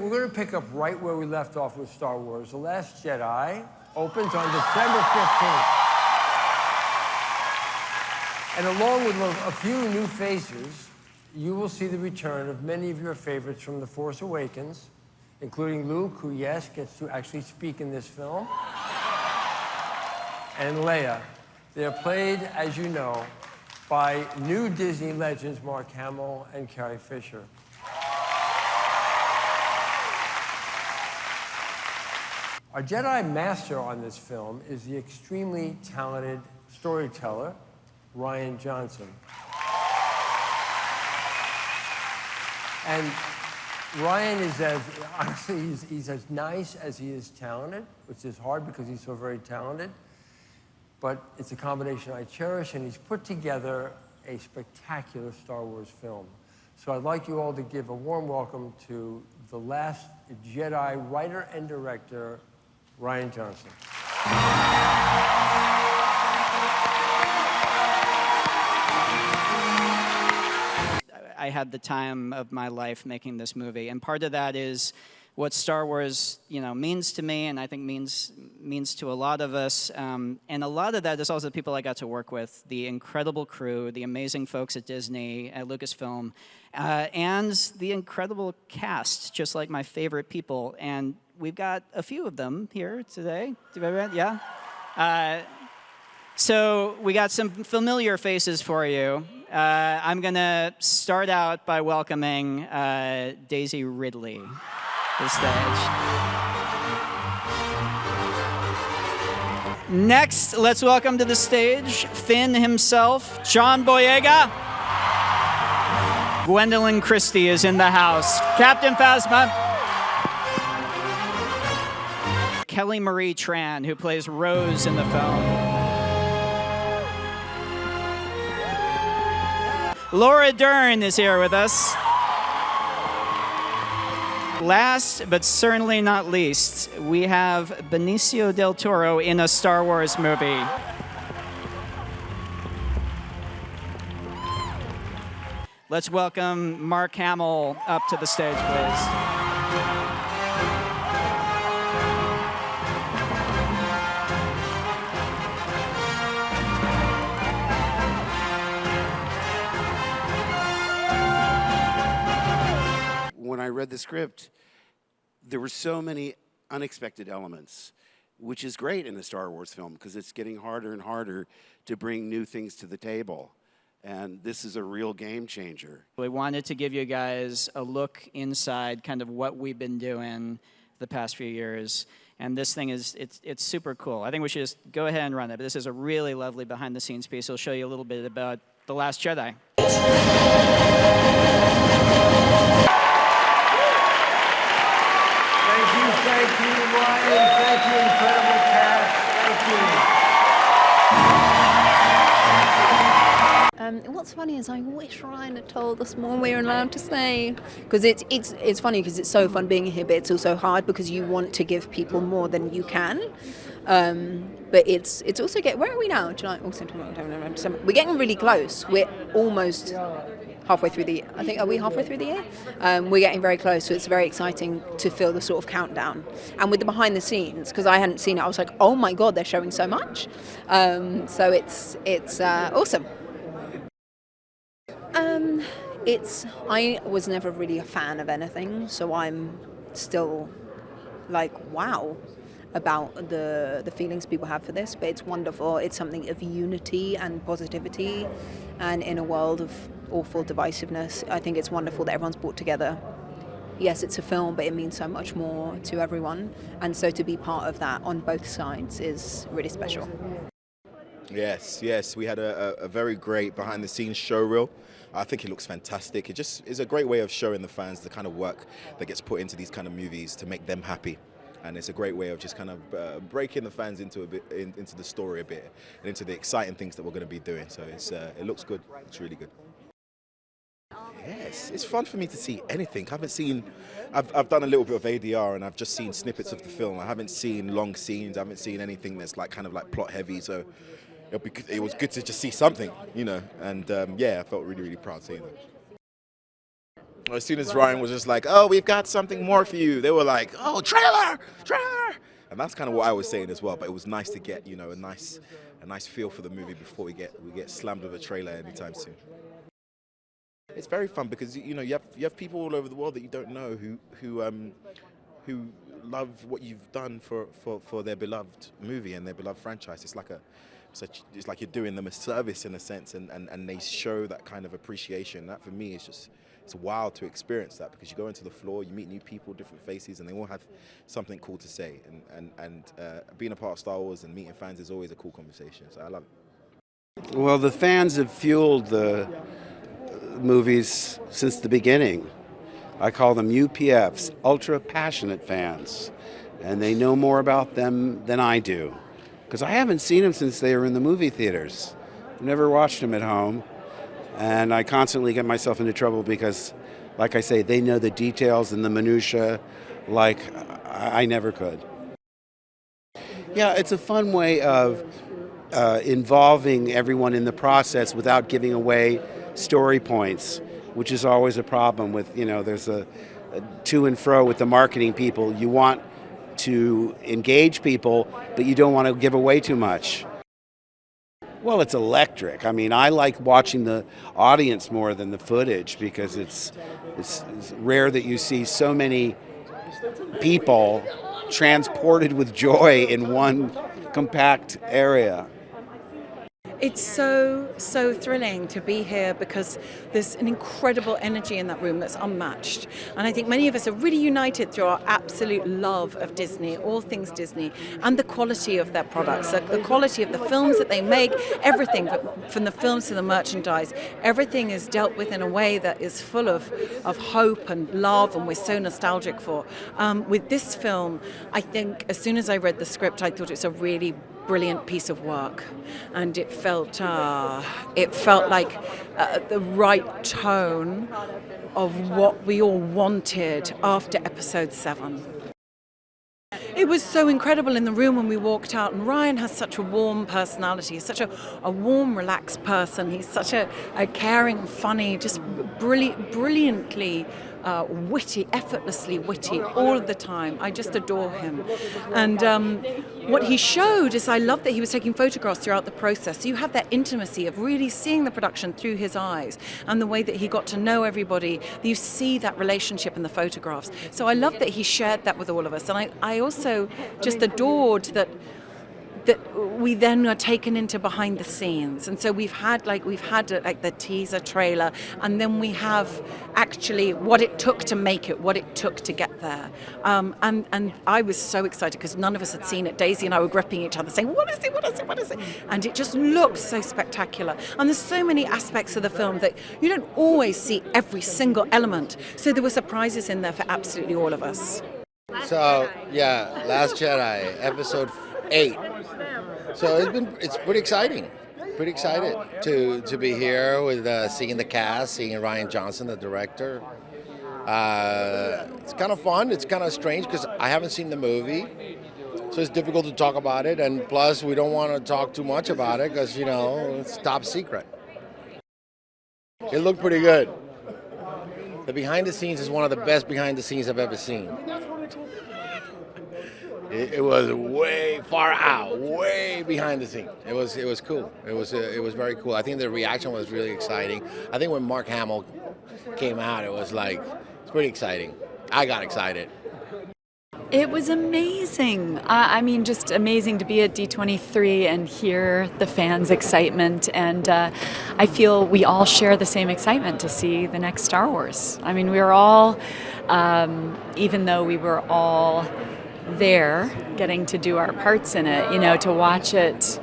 gonna pick up right where we left off with Star Wars. The Last Jedi opens on December 15th. And along with a few new faces, you will see the return of many of your favorites from The Force Awakens, including Luke, who, yes, gets to actually speak in this film, and Leia. They're played, as you know, by new Disney legends Mark Hamill and Carrie Fisher. Our Jedi master on this film is the extremely talented storyteller, Rian Johnson. And Rian is honestly, he's as nice as he is talented, which is hard because he's so very talented. But it's a combination I cherish, and he's put together a spectacular Star Wars film. So I'd like you all to give a warm welcome to The Last Jedi writer and director, Rian Johnson. I had the time of my life making this movie, and part of that is what Star Wars, means to me, and I think means to a lot of us. And a lot of that is also the people I got to work with, the incredible crew, the amazing folks at Disney, at Lucasfilm, and the incredible cast, just like my favorite people. And we've got a few of them here today. Yeah. So we got some familiar faces for you. I'm going to start out by welcoming Daisy Ridley to the stage. Next, let's welcome to the stage Finn himself, John Boyega. Gwendolyn Christie is in the house. Captain Phasma. Kelly Marie Tran, who plays Rose in the film. Laura Dern is here with us. Last, but certainly not least, we have Benicio del Toro in a Star Wars movie. Let's welcome Mark Hamill up to the stage, please. When I read the script, there were so many unexpected elements, which is great in a Star Wars film because it's getting harder and harder to bring new things to the table. And this is a real game changer. We wanted to give you guys a look inside kind of what we've been doing the past few years. And this thing is, it's super cool. I think we should just go ahead and run it. But this is a really lovely behind-the-scenes piece. It'll show you a little bit about The Last Jedi. Thank you, Ryan. Thank you, incredible cast. Thank you. What's funny is I wish Ryan had told us more we were allowed to say. Because it's funny because it's so fun being here, but it's also hard because you want to give people more than you can. But it's also where are we now? July, we're getting really close. We're almost halfway through the year. I think, are we halfway through the year? We're getting very close, so it's very exciting to feel the sort of countdown. And with the behind the scenes, because I hadn't seen it, I was like, oh my God, they're showing so much. So it's awesome. I was never really a fan of anything, so I'm still like, wow, about the feelings people have for this, but it's wonderful. It's something of unity and positivity, and in a world of awful divisiveness, I think it's wonderful that everyone's brought together. Yes, it's a film, but it means so much more to everyone, and so to be part of that on both sides is really special. Yes, we had a very great behind-the-scenes showreel. I think it looks fantastic. It just is a great way of showing the fans the kind of work that gets put into these kind of movies to make them happy. And it's a great way of just kind of breaking the fans into the story a bit and into the exciting things that we're going to be doing. So it looks good. It's really good. Yes, it's fun for me to see anything. I've done a little bit of ADR and I've just seen snippets of the film. I haven't seen long scenes. I haven't seen anything that's kind of plot heavy. So it was good to just see something, And yeah, I felt really, really proud seeing it. As soon as Ryan was just like, "Oh, we've got something more for you," they were like, "Oh, trailer, trailer," and that's kind of what I was saying as well. But it was nice to get, you know, a nice feel for the movie before we get slammed with a trailer anytime soon. It's very fun because you know you have people all over the world that you don't know who love what you've done for their beloved movie and their beloved franchise. It's like you're doing them a service in a sense, and they show that kind of appreciation. That for me is just, it's wild to experience that, because you go into the floor, you meet new people, different faces, and they all have something cool to say. And being a part of Star Wars and meeting fans is always a cool conversation. So I love it. Well, the fans have fueled the movies since the beginning. I call them UPFs, ultra passionate fans, and they know more about them than I do, because I haven't seen them since they were in the movie theaters. I've never watched them at home, and I constantly get myself into trouble because, like I say, they know the details and the minutia like I never could. Yeah, it's a fun way of involving everyone in the process without giving away story points, which is always a problem with, you know, there's a to and fro with the marketing people. You want to engage people, but you don't want to give away too much. Well, it's electric. I mean, I like watching the audience more than the footage, because it's rare that you see so many people transported with joy in one compact area. It's so thrilling to be here, because there's an incredible energy in that room that's unmatched. And I think many of us are really united through our absolute love of Disney, all things Disney, and the quality of their products, the quality of the films that they make, everything from the films to the merchandise. Everything is dealt with in a way that is full of hope and love, and we're so nostalgic for. With this film, I think as soon as I read the script, I thought it was a really brilliant piece of work, and it felt like the right tone of what we all wanted after Episode 7. It was so incredible in the room when we walked out, and Ryan has such a warm personality. He's such a warm, relaxed person. He's such a caring, funny, just brilliantly witty, effortlessly witty all of the time. I just adore him. And what he showed is, I love that he was taking photographs throughout the process. So you have that intimacy of really seeing the production through his eyes, and the way that he got to know everybody. You see that relationship in the photographs. So I love that he shared that with all of us. And I also just adored that we then are taken into behind the scenes, and so we've had like the teaser trailer, and then we have actually what it took to make it, what it took to get there, and I was so excited because none of us had seen it. Daisy and I were gripping each other saying, what is it, what is it, what is it? And it just looked so spectacular, and there's so many aspects of the film that you don't always see every single element, so there were surprises in there for absolutely all of us. So yeah, Last Jedi, episode 8. So it's pretty exciting. Pretty excited to be here with seeing the cast, seeing Rian Johnson, the director. It's kind of fun. It's kind of strange because I haven't seen the movie, so it's difficult to talk about it. And plus, we don't want to talk too much about it because, you know, it's top secret. It looked pretty good. The behind the scenes is one of the best behind the scenes I've ever seen. It was way far out, way behind the scenes. It was cool. It was very cool. I think the reaction was really exciting. I think when Mark Hamill came out, it's pretty exciting. I got excited. It was amazing. I mean, just amazing to be at D23 and hear the fans' excitement. And I feel we all share the same excitement to see the next Star Wars. I mean, we were all, even though we were all there getting to do our parts in it, you know, to watch it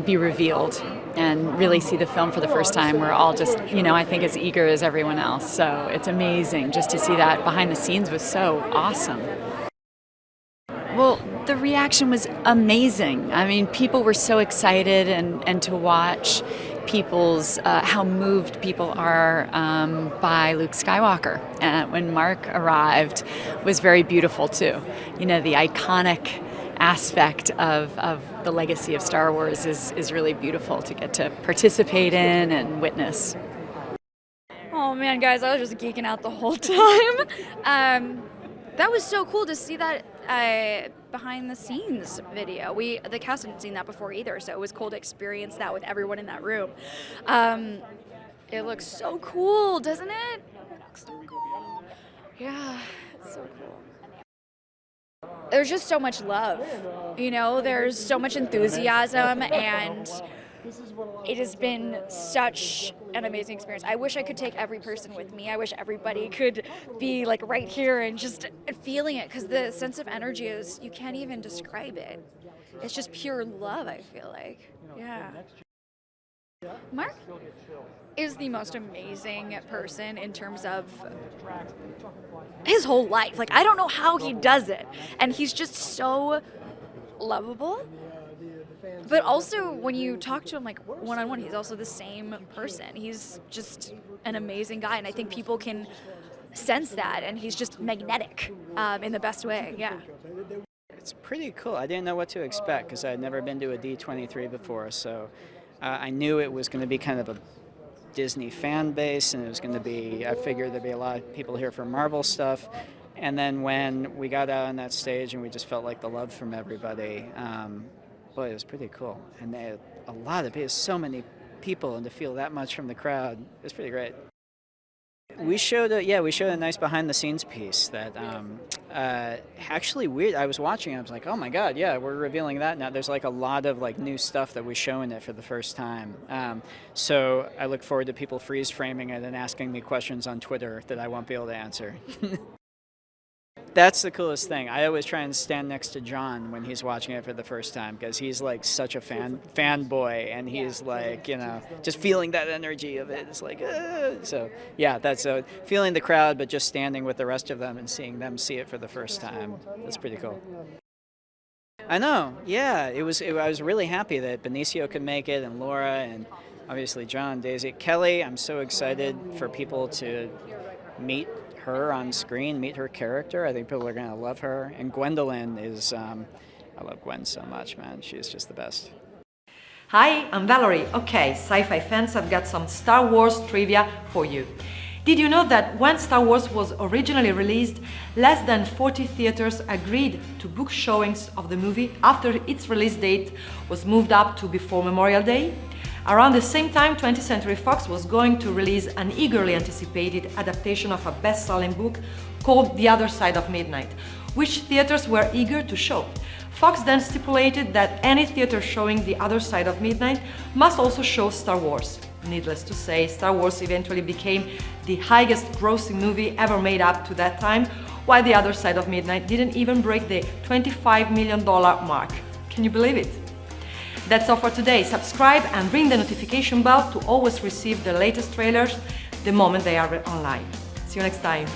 be revealed and really see the film for the first time. We're all just, you know, I think as eager as everyone else. So it's amazing just to see that behind the scenes was so awesome. Well, the reaction was amazing. I mean, people were so excited, and to watch people's, how moved people are by Luke Skywalker. When Mark arrived was very beautiful too. You know, the iconic aspect of the legacy of Star Wars is really beautiful to get to participate in and witness. Oh, Oh man, guys, I was just geeking out the whole time. That was so cool to see that behind the scenes video. The cast hadn't seen that before either, so it was cool to experience that with everyone in that room. It looks so cool, doesn't it? It looks so cool. Yeah, it's so cool. There's just so much love, you know, there's so much enthusiasm, and it has been such an amazing experience. I wish I could take every person with me. I wish everybody could be like right here and just feeling it, because the sense of energy is, you can't even describe it. It's just pure love, I feel like. Yeah. Mark is the most amazing person in terms of his whole life. Like, I don't know how he does it. And he's just so lovable. But also, when you talk to him like one-on-one, he's also the same person. He's just an amazing guy, and I think people can sense that, and he's just magnetic in the best way, yeah. It's pretty cool. I didn't know what to expect because I had never been to a D23 before, so I knew it was going to be kind of a Disney fan base, and it was going to be, I figured there'd be a lot of people here for Marvel stuff. And then when we got out on that stage and we just felt like the love from everybody, boy, it was pretty cool. And they had a lot of people, so many people, and to feel that much from the crowd, it was pretty great. We showed a nice behind-the-scenes piece that actually weird. I was watching, I was like, oh my God, yeah, we're revealing that now. There's like a lot of like new stuff that we show in it for the first time. So I look forward to people freeze framing it and asking me questions on Twitter that I won't be able to answer. That's the coolest thing. I always try and stand next to John when he's watching it for the first time, because he's like such a fanboy, and he's like, you know, just feeling that energy of it. It's like, so yeah, that's feeling the crowd, but just standing with the rest of them and seeing them see it for the first time. That's pretty cool. I know, yeah. I was really happy that Benicio could make it, and Laura, and obviously John, Daisy, Kelly. I'm so excited for people to meet her on screen, meet her character. I think people are going to love her. And Gwendolyn is, I love Gwen so much, man. She's just the best. Hi, I'm Valerie. Okay, sci-fi fans, I've got some Star Wars trivia for you. Did you know that when Star Wars was originally released, less than 40 theaters agreed to book showings of the movie after its release date was moved up to before Memorial Day? Around the same time, 20th Century Fox was going to release an eagerly anticipated adaptation of a best-selling book called The Other Side of Midnight, which theaters were eager to show. Fox then stipulated that any theater showing The Other Side of Midnight must also show Star Wars. Needless to say, Star Wars eventually became the highest-grossing movie ever made up to that time, while The Other Side of Midnight didn't even break the $25 million mark. Can you believe it? That's all for today. Subscribe and ring the notification bell to always receive the latest trailers the moment they are online. See you next time.